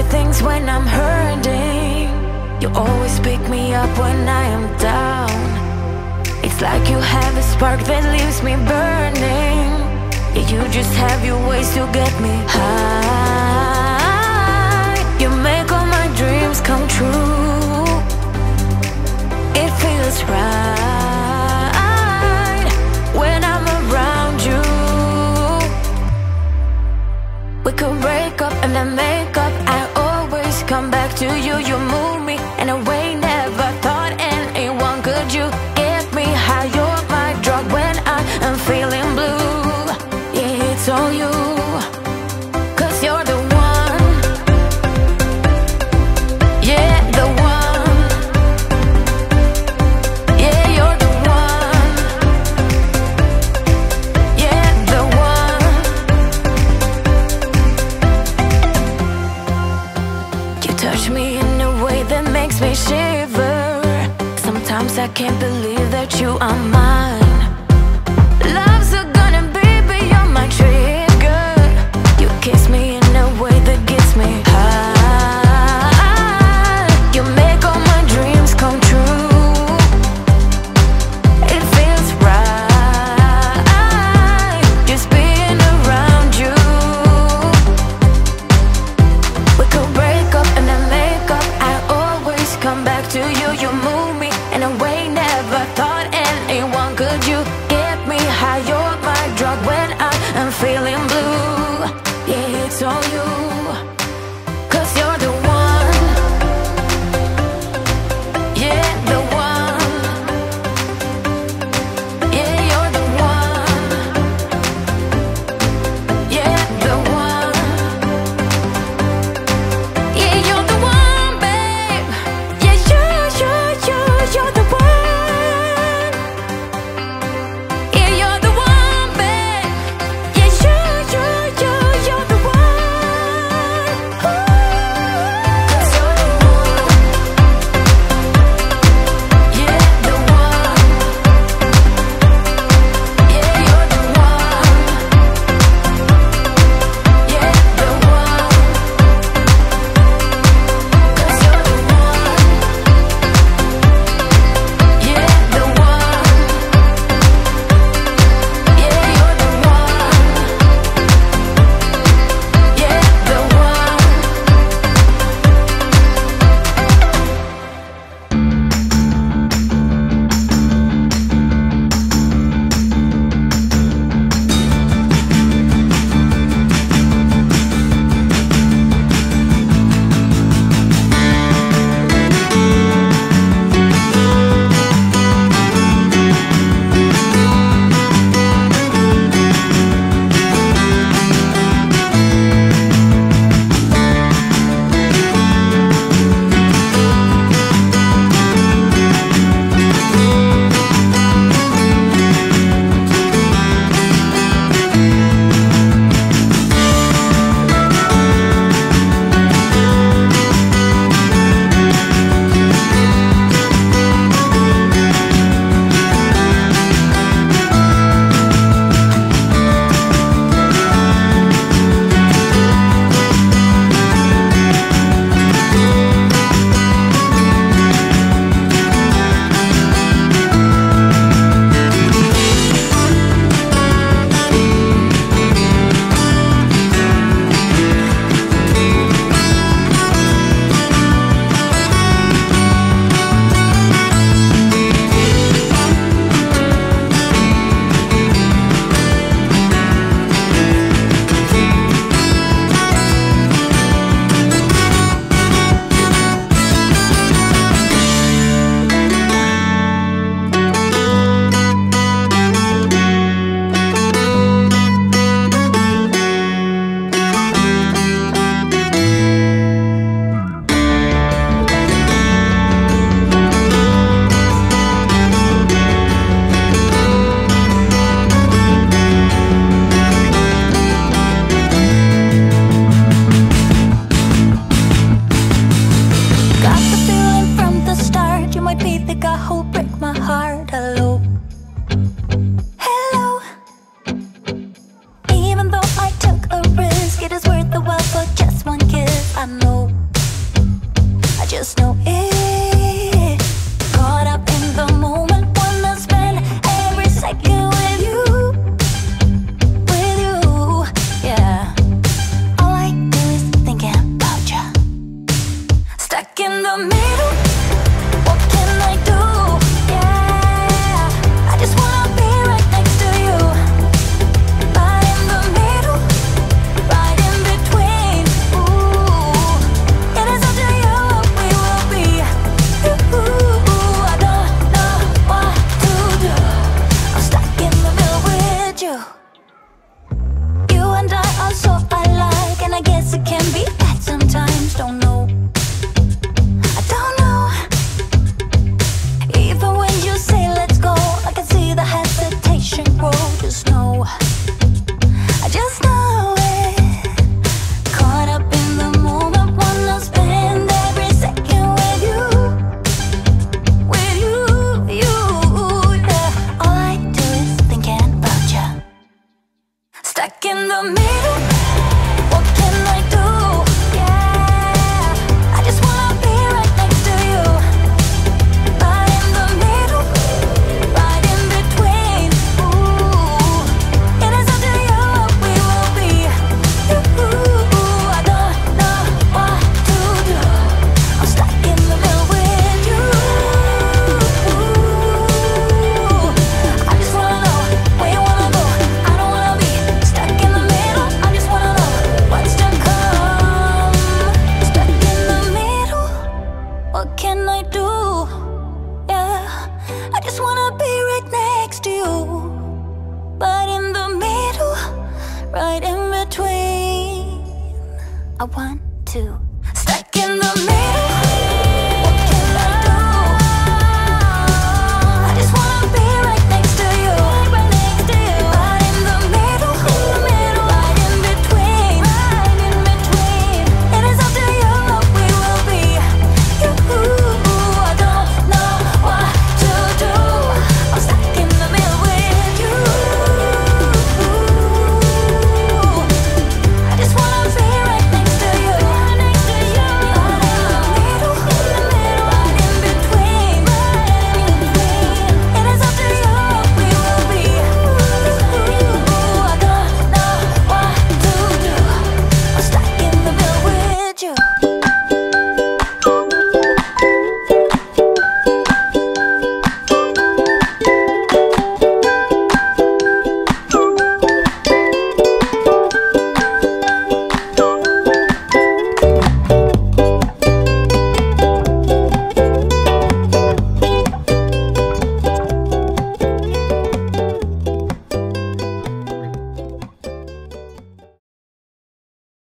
things when I'm hurting. You always pick me up when I am down. It's like you have a spark that leaves me burning. Yeah, you just have your ways to get me high. You make all my dreams come true. It feels right when I'm around you. We could break up and then make up. I always come back to you. You move me in a way never thought anyone could. You get me high. You're my drug when I am feeling blue. Yeah, it's all you, 'cause you're the one. Yeah, the one. Yeah, you're the one. Yeah, the one. You touch me in a way that makes me shiver. Sometimes I can't believe that you are mine. Love's a gun and baby you're my trigger. You kiss me in a way that gets me high. You make all my dreams come true. It feels right just being around you. We could break up and then make up. I always come back to you. You move me in a way never thought anyone could. would you? You and I are so alike, and I guess it can be bad sometimes. Don't know, I don't know. Even when you say let's go, I can see the hesitation grow. Just know, I just know it. Caught up in the moment, wanna spend every second with you, you, yeah. All I do is thinking about you. Stuck in the middle, what can I do? Yeah, I just wanna be right next to you. Right in the middle, right in between. Ooh, it is up to you what we will be. Ooh, I don't know what to do. I'm stuck in the middle with you. I just wanna know where you wanna go. I don't wanna be stuck in the middle. I just wanna know what's to come. Stuck in the middle, what can I do? Yeah, I just wanna be right next to you, but in the middle, right in between. I want to stuck in the middle.